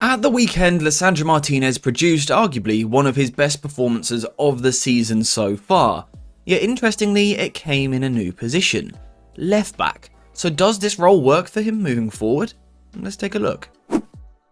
At the weekend, Lisandro Martinez produced arguably one of his best performances of the season so far. Yet interestingly, it came in a new position, left back. So does this role work for him moving forward? Let's take a look.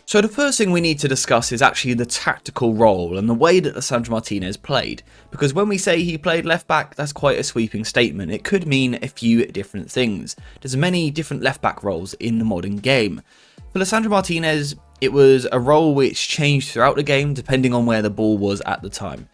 So the first thing we need to discuss is actually the tactical role and the way that Lisandro Martinez played. Because when we say he played left back, that's quite a sweeping statement. It could mean a few different things. There's many different left back roles in the modern game. For Lisandro Martinez, it was a role which changed throughout the game depending on where the ball was at the time.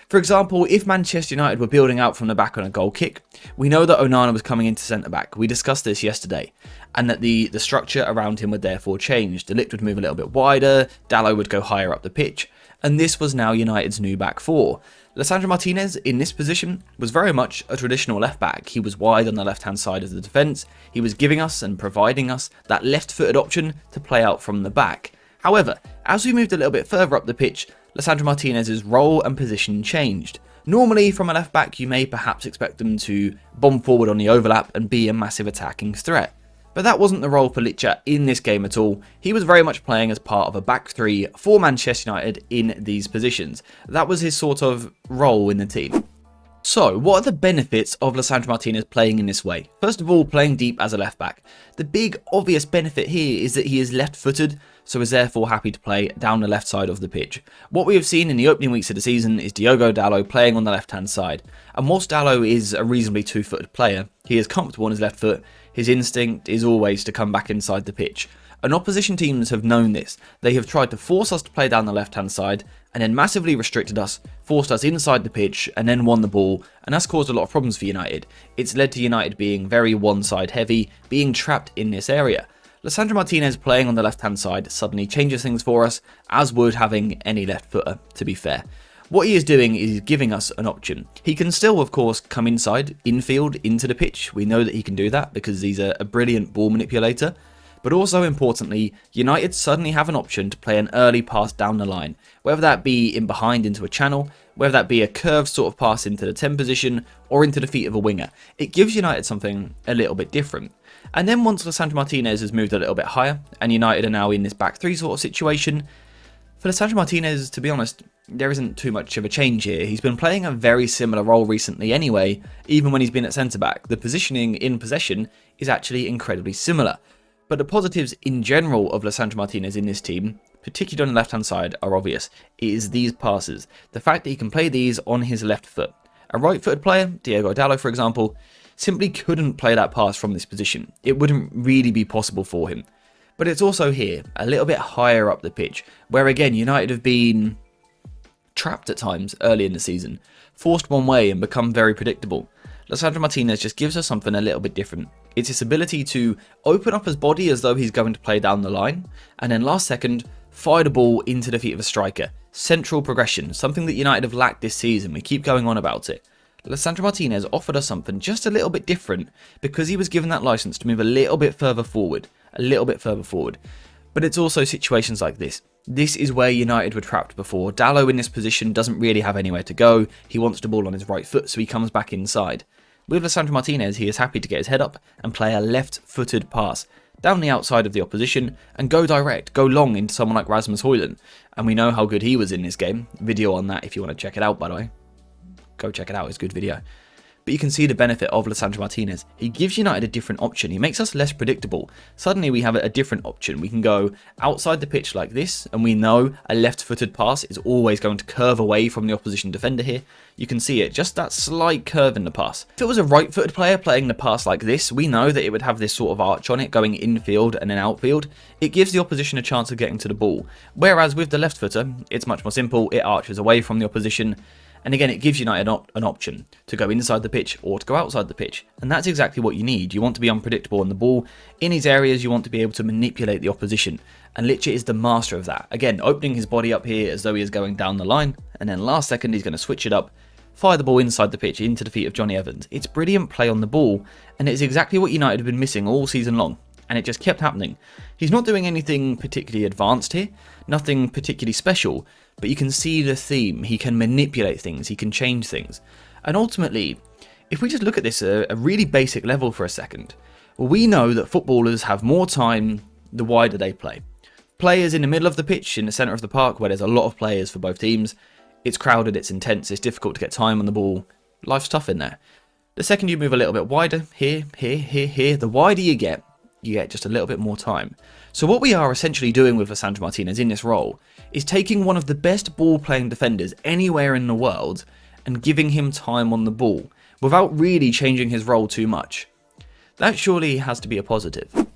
For example, if Manchester United were building out from the back on a goal kick, we know that Onana was coming into centre-back. We discussed this yesterday, and that the structure around him would therefore change. De Ligt would move a little bit wider, Dalot would go higher up the pitch, and this was now United's new back four. Lisandro Martinez, in this position, was very much a traditional left-back. He was wide on the left-hand side of the defence. He was giving us and providing us that left-footed option to play out from the back. However, as we moved a little bit further up the pitch, Lisandro Martinez's role and position changed. Normally, from a left back, you may perhaps expect them to bomb forward on the overlap and be a massive attacking threat. But that wasn't the role for Licha in this game at all. He was very much playing as part of a back three for Manchester United in these positions. That was his sort of role in the team. So, what are the benefits of Lisandro Martinez playing in this way? First of all, playing deep as a left back. The big obvious benefit here is that he is left-footed, so is therefore happy to play down the left side of the pitch. What we have seen in the opening weeks of the season is Diogo Dalot playing on the left-hand side. And whilst Dalot is a reasonably two-footed player, he is comfortable on his left foot. His instinct is always to come back inside the pitch. And opposition teams have known this. They have tried to force us to play down the left-hand side, and then massively restricted us, forced us inside the pitch, and then won the ball, and that's caused a lot of problems for United. It's led to United being very one-side heavy, being trapped in this area. Lisandro Martinez playing on the left-hand side suddenly changes things for us, as would having any left footer, to be fair. What he is doing is giving us an option. He can still, of course, come inside, infield, into the pitch. We know that he can do that because he's a brilliant ball manipulator. But also importantly, United suddenly have an option to play an early pass down the line, whether that be in behind into a channel, whether that be a curved sort of pass into the 10 position, or into the feet of a winger. It gives United something a little bit different. And then once Lisandro Martinez has moved a little bit higher, and United are now in this back three sort of situation, for Lisandro Martinez, to be honest, there isn't too much of a change here. He's been playing a very similar role recently anyway, even when he's been at centre-back. The positioning in possession is actually incredibly similar. But the positives in general of Lisandro Martinez in this team, particularly on the left-hand side, are obvious. It is these passes. The fact that he can play these on his left foot. A right-footed player, Diogo Dalot for example, simply couldn't play that pass from this position. It wouldn't really be possible for him. But it's also here, a little bit higher up the pitch, where again United have been trapped at times early in the season, forced one way and become very predictable. Lisandro Martinez just gives us something a little bit different. It's his ability to open up his body as though he's going to play down the line, and then last second, fire the ball into the feet of a striker. Central progression, something that United have lacked this season. We keep going on about it. Lisandro Martinez offered us something just a little bit different because he was given that license to move a little bit further forward. But it's also situations like this. This is where United were trapped before. Dalot in this position doesn't really have anywhere to go. He wants the ball on his right foot, so he comes back inside. With Lisandro Martinez, he is happy to get his head up and play a left-footed pass down the outside of the opposition and go direct, go long into someone like Rasmus Højlund. And we know how good he was in this game. Video on that if you want to check it out, by the way. Go check it out, it's a good video. But you can see the benefit of Lisandro Martinez. He gives United a different option. He makes us less predictable. Suddenly we have a different option. We can go outside the pitch like this, and we know a left-footed pass is always going to curve away from the opposition defender here. You can see it, just that slight curve in the pass. If it was a right-footed player playing the pass like this, we know that it would have this sort of arch on it, going infield and then outfield. It gives the opposition a chance of getting to the ball. Whereas with the left-footer, it's much more simple. It arches away from the opposition. And again, it gives United an option to go inside the pitch or to go outside the pitch. And that's exactly what you need. You want to be unpredictable on the ball. In these areas, you want to be able to manipulate the opposition. And Licha is the master of that. Again, opening his body up here as though he is going down the line. And then last second, he's going to switch it up, fire the ball inside the pitch into the feet of Johnny Evans. It's brilliant play on the ball. And it's exactly what United have been missing all season long. And it just kept happening. He's not doing anything particularly advanced here. Nothing particularly special. But you can see the theme. He can manipulate things. He can change things. And ultimately, if we just look at this at a really basic level for a second, we know that footballers have more time the wider they play. Players in the middle of the pitch, in the centre of the park, where there's a lot of players for both teams. It's crowded, it's intense, it's difficult to get time on the ball. Life's tough in there. The second you move a little bit wider, here, the wider you get just a little bit more time. So what we are essentially doing with Lisandro Martinez in this role is taking one of the best ball-playing defenders anywhere in the world and giving him time on the ball without really changing his role too much. That surely has to be a positive.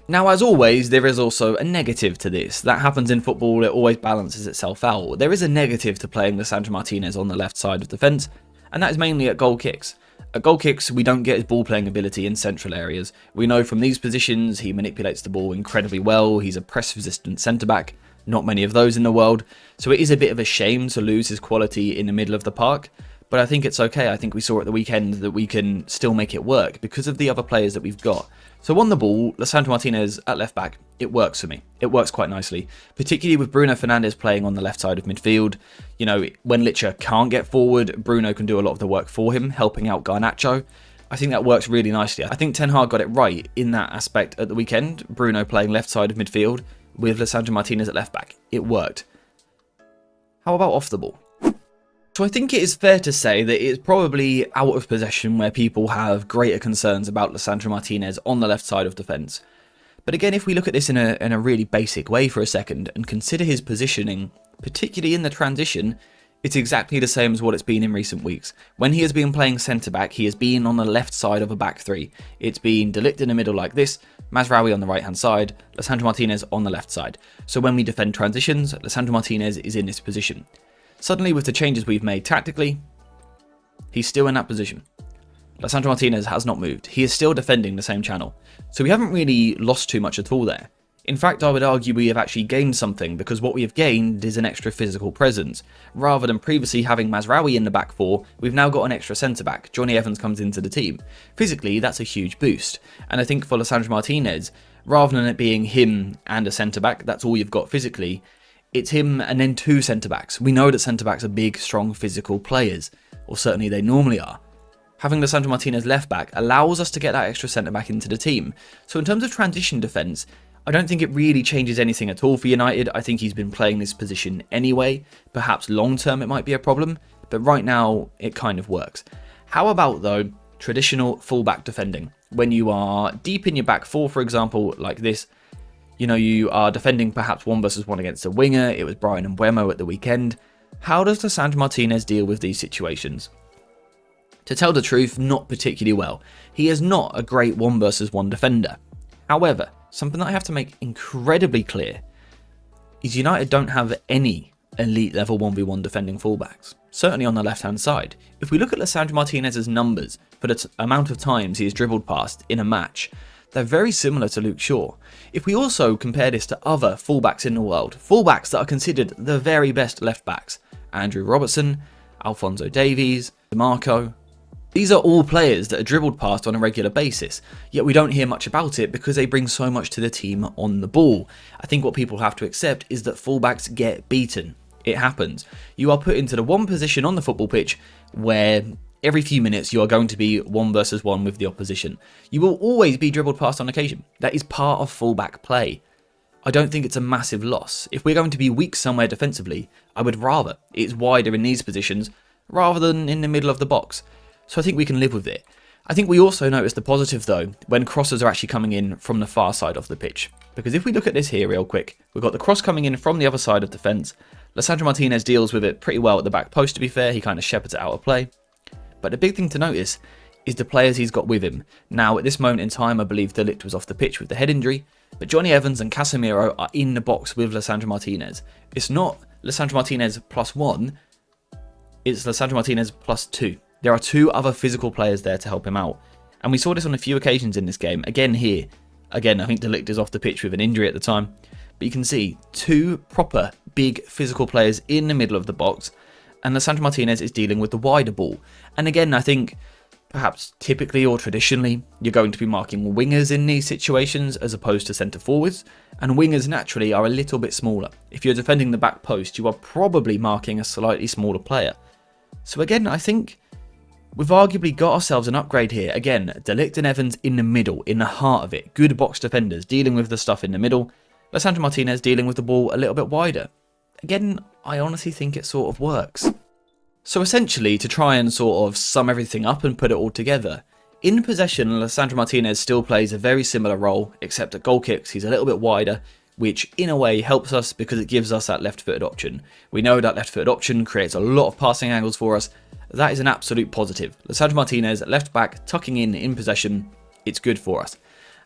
Now, as always, there is also a negative to this. That happens in football, it always balances itself out. There is a negative to playing Lisandro Martinez on the left side of the fence, and that is mainly at goal kicks. At goal kicks, we don't get his ball-playing ability in central areas. We know from these positions he manipulates the ball incredibly well, he's a press-resistant centre-back, not many of those in the world, so it is a bit of a shame to lose his quality in the middle of the park, but I think it's okay. I think we saw at the weekend that we can still make it work because of the other players that we've got. So on the ball, Lisandro Martinez at left back, it works for me. It works quite nicely, particularly with Bruno Fernandes playing on the left side of midfield. You know, when Licha can't get forward, Bruno can do a lot of the work for him, helping out Garnacho. I think that works really nicely. I think Ten Hag got it right in that aspect at the weekend. Bruno playing left side of midfield with Lisandro Martinez at left back. It worked. How about off the ball? So I think it is fair to say that it's probably out of possession where people have greater concerns about Lisandro Martinez on the left side of defence. But again, if we look at this in a really basic way for a second and consider his positioning, particularly in the transition, it's exactly the same as what it's been in recent weeks. When he has been playing centre-back, he has been on the left side of a back three. It's been De Ligt in the middle like this, Mazraoui on the right-hand side, Lisandro Martinez on the left side. So when we defend transitions, Lisandro Martinez is in this position. Suddenly, with the changes we've made tactically, he's still in that position. Lisandro Martinez has not moved. He is still defending the same channel. So we haven't really lost too much at all there. In fact, I would argue we have actually gained something because what we have gained is an extra physical presence. Rather than previously having Mazraoui in the back four, we've now got an extra centre-back. Johnny Evans comes into the team. Physically, that's a huge boost. And I think for Lisandro Martinez, rather than it being him and a centre-back, that's all you've got physically, it's him and then two centre-backs. We know that centre-backs are big, strong, physical players, or certainly they normally are. Having Lisandro Martinez left-back allows us to get that extra centre-back into the team. So in terms of transition defence, I don't think it really changes anything at all for United. I think he's been playing this position anyway. Perhaps long-term it might be a problem, but right now it kind of works. How about, though, traditional full-back defending? When you are deep in your back four, for example, like this, you know, you are defending perhaps 1-versus-1 against a winger. It was Brian Mbeumo at the weekend. How does Lisandro Martinez deal with these situations? To tell the truth, not particularly well. He is not a great 1-versus-1 defender. However, something that I have to make incredibly clear is United don't have any elite level 1v1 defending fullbacks. Certainly on the left-hand side. If we look at Lisandro Martinez's numbers for the amount of times he is dribbled past in a match, they're very similar to Luke Shaw. If we also compare this to other fullbacks in the world, fullbacks that are considered the very best left-backs, Andrew Robertson, Alphonso Davies, DeMarco, these are all players that are dribbled past on a regular basis, yet we don't hear much about it because they bring so much to the team on the ball. I think what people have to accept is that fullbacks get beaten. It happens. You are put into the one position on the football pitch where every few minutes you are going to be 1-versus-1 with the opposition. You will always be dribbled past on occasion. That is part of fullback play. I don't think it's a massive loss. If we're going to be weak somewhere defensively, I would rather it's wider in these positions rather than in the middle of the box. So I think we can live with it. I think we also notice the positive though when crosses are actually coming in from the far side of the pitch. Because if we look at this here real quick, we've got the cross coming in from the other side of the fence. Lisandro Martinez deals with it pretty well at the back post, to be fair. He kind of shepherds it out of play. But the big thing to notice is the players he's got with him. Now, at this moment in time, I believe De Ligt was off the pitch with the head injury, but Johnny Evans and Casemiro are in the box with Lisandro Martinez. It's not Lisandro Martinez +1, it's Lisandro Martinez +2. There are two other physical players there to help him out. And we saw this on a few occasions in this game. Again here. Again, I think De Ligt is off the pitch with an injury at the time. But you can see two proper big physical players in the middle of the box. And Lisandro Martinez is dealing with the wider ball. And again, I think perhaps typically or traditionally, you're going to be marking wingers in these situations as opposed to centre forwards. And wingers naturally are a little bit smaller. If you're defending the back post, you are probably marking a slightly smaller player. So again, I think we've arguably got ourselves an upgrade here. Again, De Ligt and Evans in the middle, in the heart of it. Good box defenders, dealing with the stuff in the middle. Lisandro Martinez dealing with the ball a little bit wider. Again, I honestly think it sort of works. So essentially, to try and sort of sum everything up and put it all together, in possession, Lisandro Martinez still plays a very similar role, except at goal kicks he's a little bit wider, which in a way helps us because it gives us that left-footed option. We know that left-footed option creates a lot of passing angles for us. That is an absolute positive. Lisandro Martinez, left back, tucking in possession, it's good for us.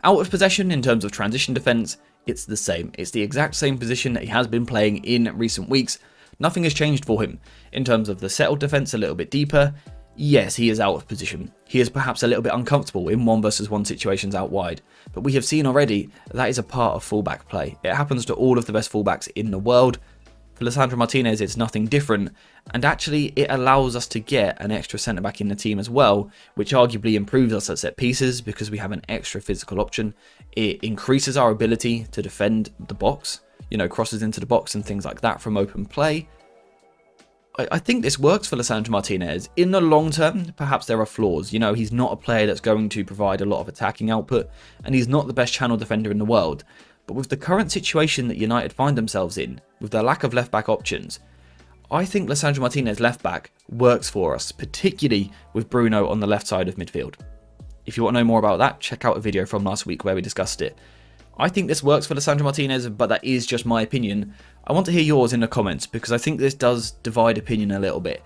Out of possession, in terms of transition defence, it's the same. It's the exact same position that he has been playing in recent weeks. Nothing has changed for him. In terms of the settled defence, a little bit deeper, yes, he is out of position. He is perhaps a little bit uncomfortable in 1-versus-1 situations out wide, but we have seen already that is a part of fullback play. It happens to all of the best fullbacks in the world. For Lisandro Martinez, it's nothing different, and actually it allows us to get an extra centre-back in the team as well, which arguably improves us at set pieces because we have an extra physical option. It increases our ability to defend the box, crosses into the box and things like that from open play. I think this works for Lisandro Martinez. In the long term, perhaps there are flaws. He's not a player that's going to provide a lot of attacking output, and he's not the best channel defender in the world. But with the current situation that United find themselves in, with their lack of left-back options, I think Lisandro Martinez left-back works for us, particularly with Bruno on the left side of midfield. If you want to know more about that, check out a video from last week where we discussed it. I think this works for Lisandro Martinez, but that is just my opinion. I want to hear yours in the comments, because I think this does divide opinion a little bit.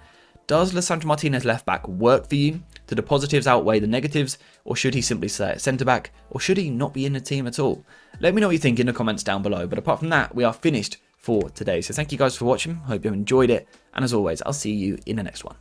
Does Lisandro Martinez left-back work for you? Do the positives outweigh the negatives? Or should he simply stay at centre-back? Or should he not be in the team at all? Let me know what you think in the comments down below. But apart from that, we are finished for today. So thank you guys for watching. Hope you enjoyed it. And as always, I'll see you in the next one.